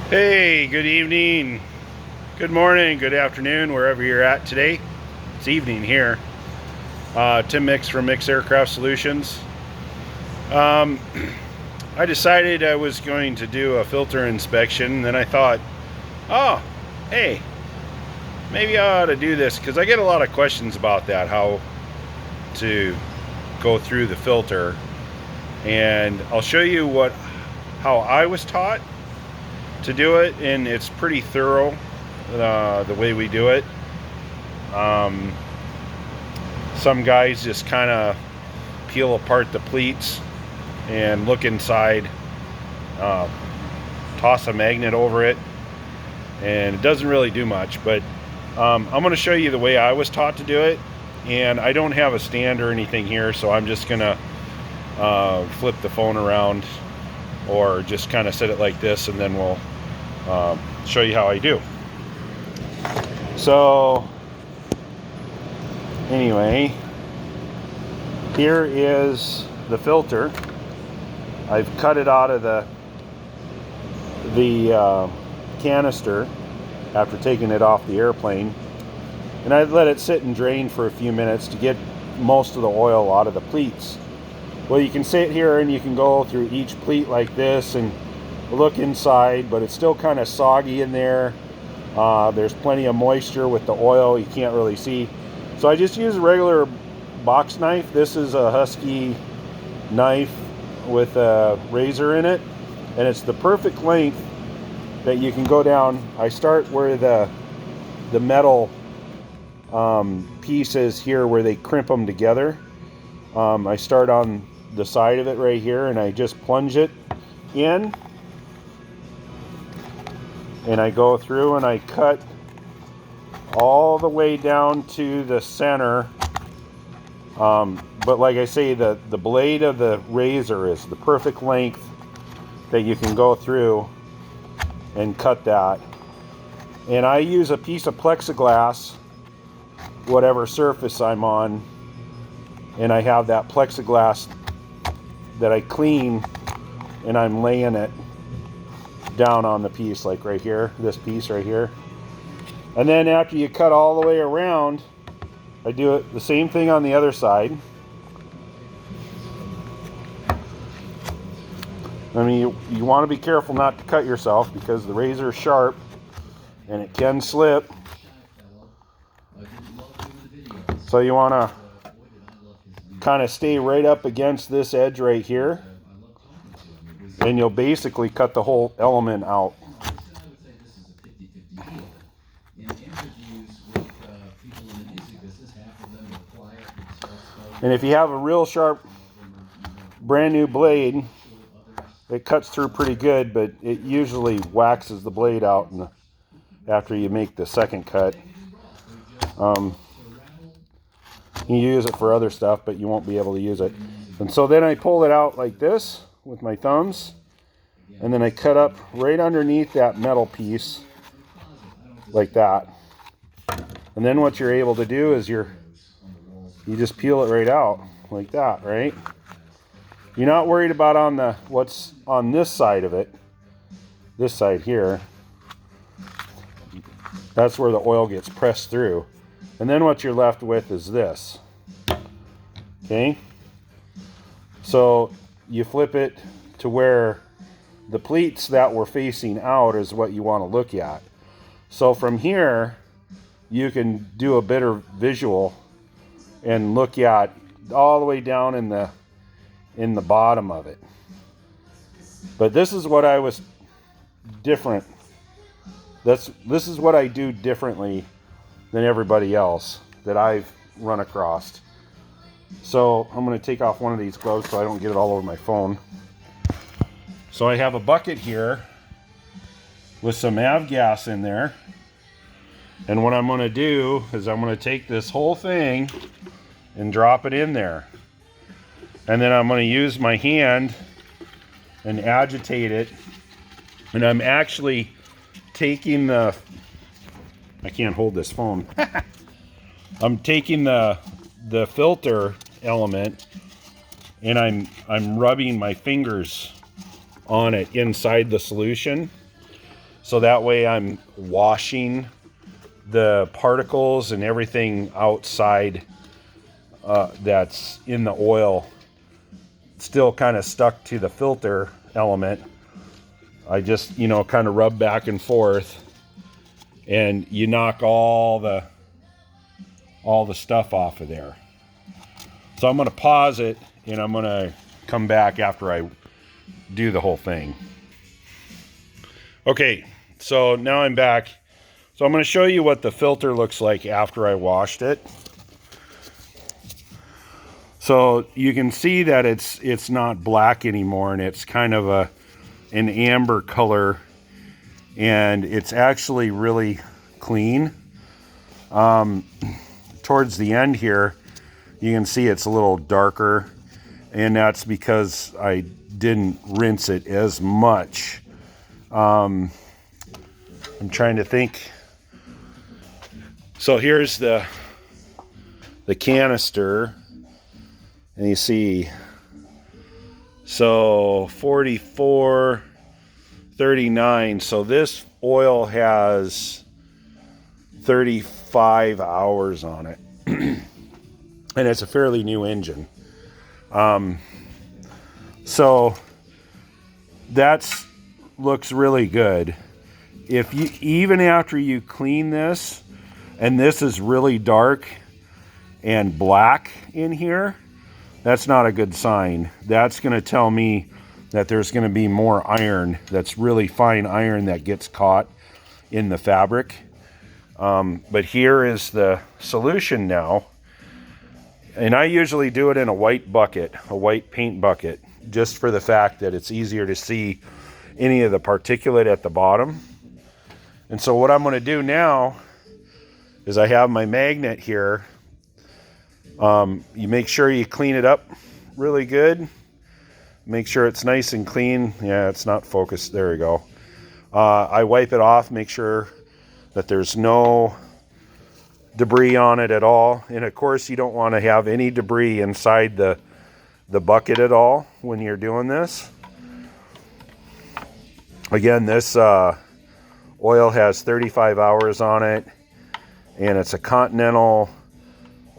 Hey, good evening, good morning, good afternoon, wherever you're at today. It's evening here. Tim Mix from Mix Aircraft Solutions. Um, I decided I was going to do a filter inspection, and then I thought, oh, hey, maybe I ought to do this because I get a lot of questions about that, how to go through the filter. And I'll show you how I was taught to do it, and it's pretty thorough, the way we do it. Some guys just kind of peel apart the pleats and look inside, toss a magnet over it, and it doesn't really do much. But I'm going to show you the way I was taught to do it, and I don't have a stand or anything here, so I'm just going to flip the phone around or just kind of set it like this, and then we'll show you how I do. So anyway, here is the filter. I've cut it out of the canister after taking it off the airplane, and I let it sit and drain for a few minutes to get most of the oil out of the pleats. Well, you can sit here and you can go through each pleat like this and look inside, but it's still kind of soggy in there. There's plenty of moisture with the oil, you can't really see. So I just use a regular box knife. This is a Husky knife with a razor in it, and it's the perfect length that you can go down. I start where the metal piece is here, where they crimp them together. I start on the side of it right here, and I just plunge it in, and I go through and I cut all the way down to the center. But like I say, the blade of the razor is the perfect length that you can go through and cut that. And I use a piece of plexiglass, whatever surface I'm on, and I have that plexiglass that I clean, and I'm laying it down on the piece, like right here, this piece right here. And then after you cut all the way around, I do it the same thing on the other side. I mean, you want to be careful not to cut yourself because the razor is sharp and it can slip. So you want to kind of stay right up against this edge right here, and you'll basically cut the whole element out. And if you have a real sharp brand new blade, it cuts through pretty good, but it usually waxes the blade out after you make the second cut. You use it for other stuff, but you won't be able to use it. And so then I pull it out like this with my thumbs, and then I cut up right underneath that metal piece like that. And then what you're able to do is you just peel it right out like that, right? You're not worried about what's on this side of it. This side here, that's where the oil gets pressed through. And then what you're left with is this. Okay? So you flip it to where the pleats that were facing out is what you want to look at. So from here, you can do a better visual and look at all the way down in the bottom of it. But this is what I was different. This is what I do differently than everybody else that I've run across. So I'm going to take off one of these gloves so I don't get it all over my phone. So I have a bucket here with some avgas in there. And what I'm going to do is I'm going to take this whole thing and drop it in there. And then I'm going to use my hand and agitate it. And I'm actually taking I can't hold this phone. I'm taking the filter element, and I'm rubbing my fingers on it inside the solution. So that way I'm washing the particles and everything outside that's in the oil still kind of stuck to the filter element. I just, you know, kind of rub back and forth, and you knock all the stuff off of there. So I'm going to pause it, and I'm going to come back after I do the whole thing. Okay, so now I'm back. So I'm going to show you what the filter looks like after I washed it. So you can see that it's not black anymore, and it's kind of an amber color, and it's actually really clean. Towards the end here, you can see it's a little darker, and that's because I didn't rinse it as much. I'm trying to think. So here's the canister, and you see, so 44, 39. So this oil has 35 hours on it, and it's a fairly new engine. So that's looks really good. If you, even after you clean this, and this is really dark and black in here, that's not a good sign. That's going to tell me that there's going to be more iron, that's really fine iron that gets caught in the fabric. But here is the solution now. And I usually do it in a white bucket, a white paint bucket, just for the fact that it's easier to see any of the particulate at the bottom. And so what I'm going to do now is I have my magnet here. You make sure you clean it up really good. Make sure it's nice and clean. Yeah, it's not focused. There we go. I wipe it off, make sure that there's no debris on it at all. And of course, you don't want to have any debris inside the bucket at all when you're doing this. Again, this oil has 35 hours on it, and it's a Continental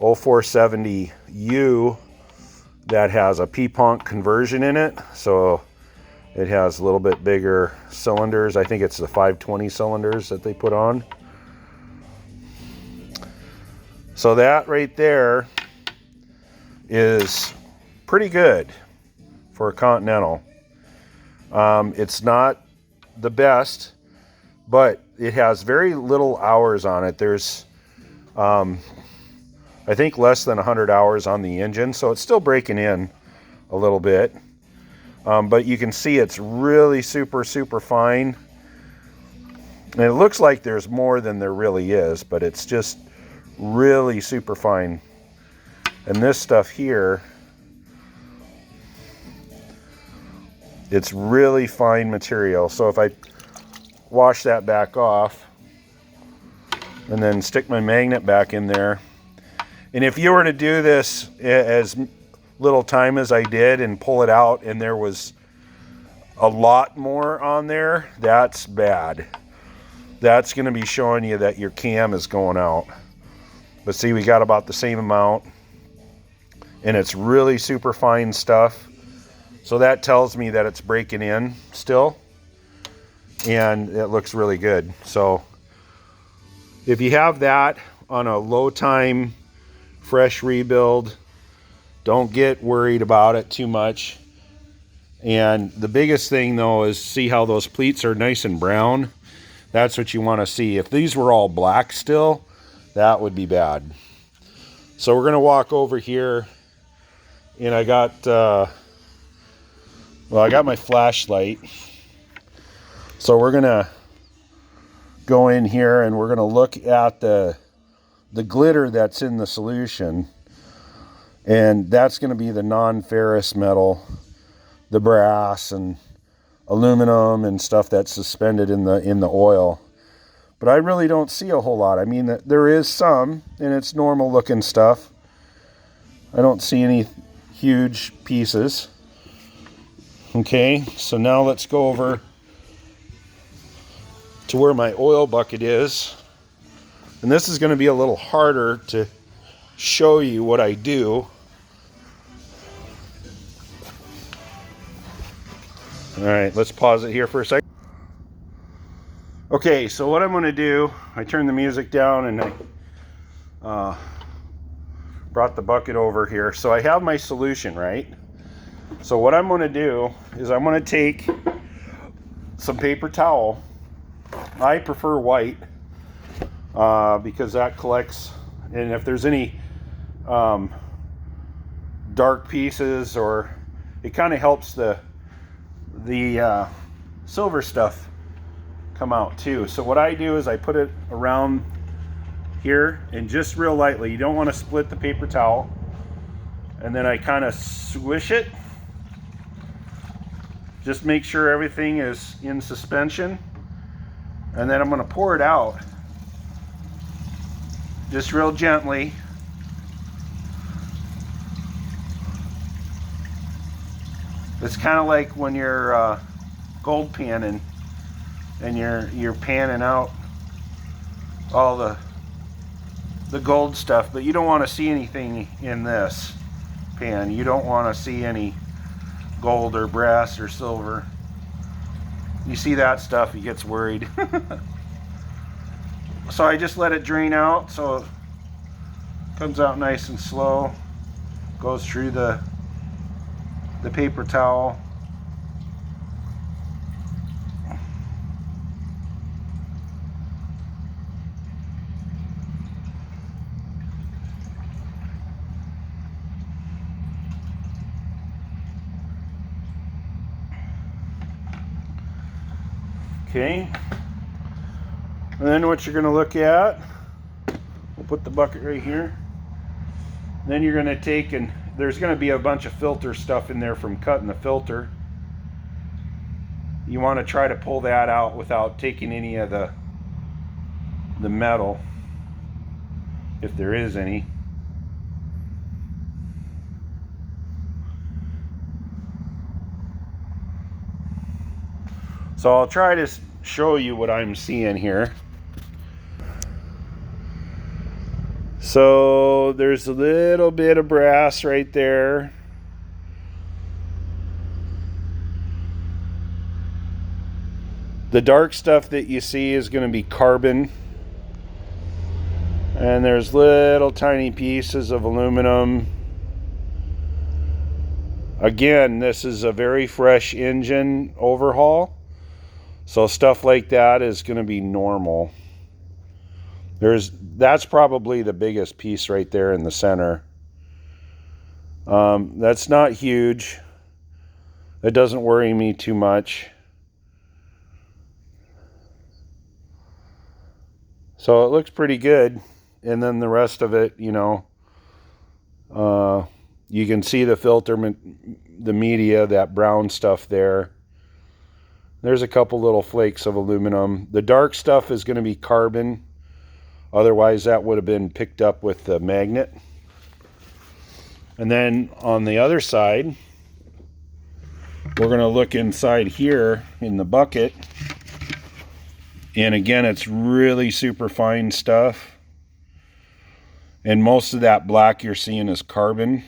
0470U that has a P-Punk conversion in it. So it has a little bit bigger cylinders. I think it's the 520 cylinders that they put on. So that right there is pretty good for a Continental. It's not the best, but it has very little hours on it. There's, I think, less than 100 hours on the engine, so it's still breaking in a little bit. But you can see it's really super fine. And it looks like there's more than there really is, but it's just really super fine. And this stuff here, it's really fine material. So if I wash that back off and then stick my magnet back in there, and if you were to do this as little time as I did and pull it out and there was a lot more on there, that's bad. That's going to be showing you that your cam is going out. But see, we got about the same amount, and it's really super fine stuff. So that tells me that it's breaking in still, and it looks really good. So if you have that on a low time fresh rebuild, don't get worried about it too much. And the biggest thing though is see how those pleats are nice and brown. That's what you want to see. If these were all black still, that would be bad. So we're going to walk over here, and I got I got my flashlight. So we're going to go in here and we're going to look at the glitter that's in the solution. And that's going to be the non-ferrous metal, the brass and aluminum and stuff that's suspended in the oil. But I really don't see a whole lot. I mean, there is some, and it's normal looking stuff. I don't see any huge pieces. Okay, so now let's go over to where my oil bucket is. And this is going to be a little harder to show you what I do. All right, let's pause it here for a second. Okay, so what I'm going to do, I turned the music down and I brought the bucket over here. So I have my solution, right? So what I'm going to do is I'm going to take some paper towel. I prefer white because that collects, and if there's any dark pieces, or it kind of helps the silver stuff come out too. So what I do is I put it around here and just real lightly. You don't want to split the paper towel. And then I kind of swish it. Just make sure everything is in suspension. And then I'm going to pour it out just real gently. It's kind of like when you're gold panning and you're panning out all the gold stuff, but you don't want to see anything in this pan. You don't want to see any gold or brass or silver. You see that stuff, he gets worried. So I just let it drain out, so it comes out nice and slow, goes through the paper towel. Okay, and then what you're going to look at, we'll put the bucket right here. Then you're going to take, and there's going to be a bunch of filter stuff in there from cutting the filter. You want to try to pull that out without taking any of the metal, if there is any. So I'll try to show you what I'm seeing here. So there's a little bit of brass right there. The dark stuff that you see is going to be carbon. And there's little tiny pieces of aluminum. Again, this is a very fresh engine overhaul. So stuff like that is going to be normal. That's probably the biggest piece right there in the center. That's not huge. It doesn't worry me too much. So it looks pretty good. And then the rest of it, you know, you can see the filter, the media, that brown stuff there. There's a couple little flakes of aluminum. The dark stuff is going to be carbon. Otherwise, that would have been picked up with the magnet. And then on the other side, we're going to look inside here in the bucket. And again, it's really super fine stuff. And most of that black you're seeing is carbon.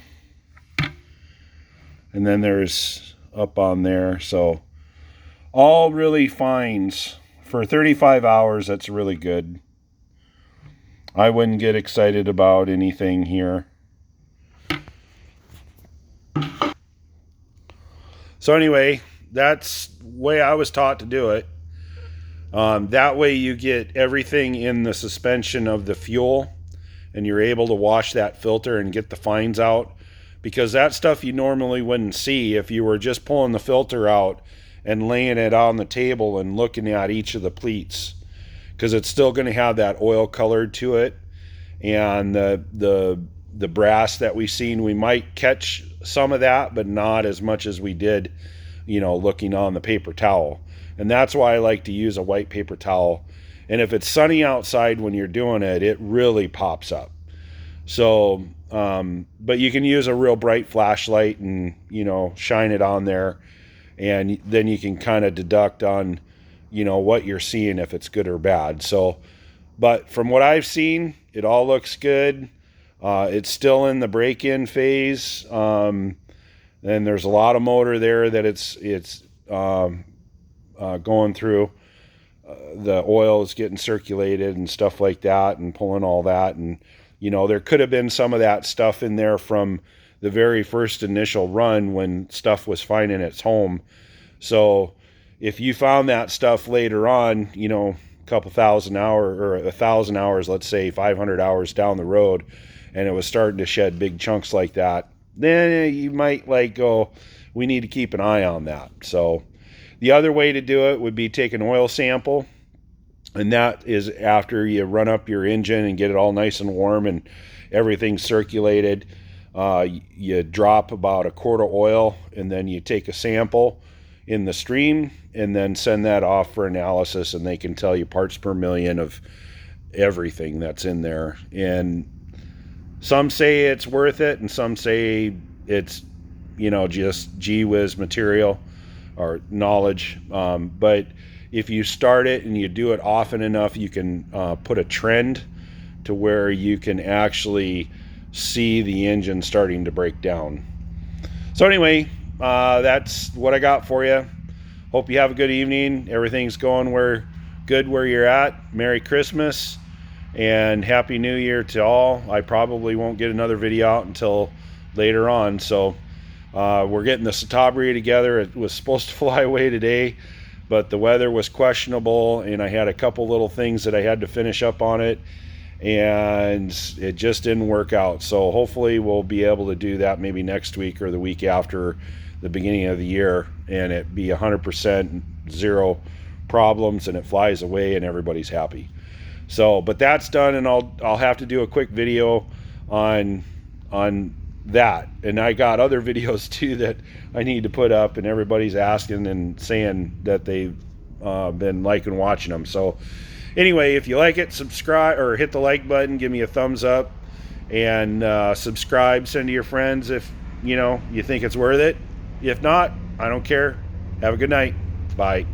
And then there's up on there. So all really fines. For 35 hours, that's really good. I wouldn't get excited about anything here. So anyway, that's the way I was taught to do it. That way you get everything in the suspension of the fuel, and you're able to wash that filter and get the fines out, because that stuff you normally wouldn't see if you were just pulling the filter out and laying it on the table and looking at each of the pleats, because it's still going to have that oil colored to it. And the brass that we've seen, we might catch some of that, but not as much as we did, you know, looking on the paper towel. And that's why I like to use a white paper towel. And if it's sunny outside when you're doing it, it really pops up. So, but you can use a real bright flashlight and, you know, shine it on there. And then you can kind of deduct on you know, what you're seeing, if it's good or bad. So, but from what I've seen, it all looks good. It's still in the break-in phase. And there's a lot of motor there that it's going through. The oil is getting circulated and stuff like that, and pulling all that. And, you know, there could have been some of that stuff in there from the very first initial run when stuff was fine in its home. So if you found that stuff later on, you know, a couple thousand hours or 1,000 hours, let's say 500 hours down the road, and it was starting to shed big chunks like that, then you might like go, we need to keep an eye on that. So the other way to do it would be take an oil sample, and that is after you run up your engine and get it all nice and warm and everything circulated. You drop about a quart of oil, and then you take a sample in the stream and then send that off for analysis, and they can tell you parts per million of everything that's in there. And some say it's worth it, and some say it's, you know, just gee whiz material or knowledge. But if you start it and you do it often enough, you can put a trend to where you can actually see the engine starting to break down. So anyway, that's what I got for you. Hope you have a good evening. Everything's going good where you're at. Merry Christmas and Happy New Year to all. I probably won't get another video out until later on. So we're getting the Satabria together. It was supposed to fly away today, but the weather was questionable, and I had a couple little things that I had to finish up on it, and it just didn't work out. So hopefully we'll be able to do that maybe next week or the week after the beginning of the year, and it be 100% zero problems, and it flies away and everybody's happy. So, but that's done, and I'll have to do a quick video on that. And I got other videos too that I need to put up, and everybody's asking and saying that they've been liking watching them. So anyway, if you like it, subscribe or hit the like button, give me a thumbs up, and subscribe, send to your friends if you know you think it's worth it. If not, I don't care. Have a good night. Bye.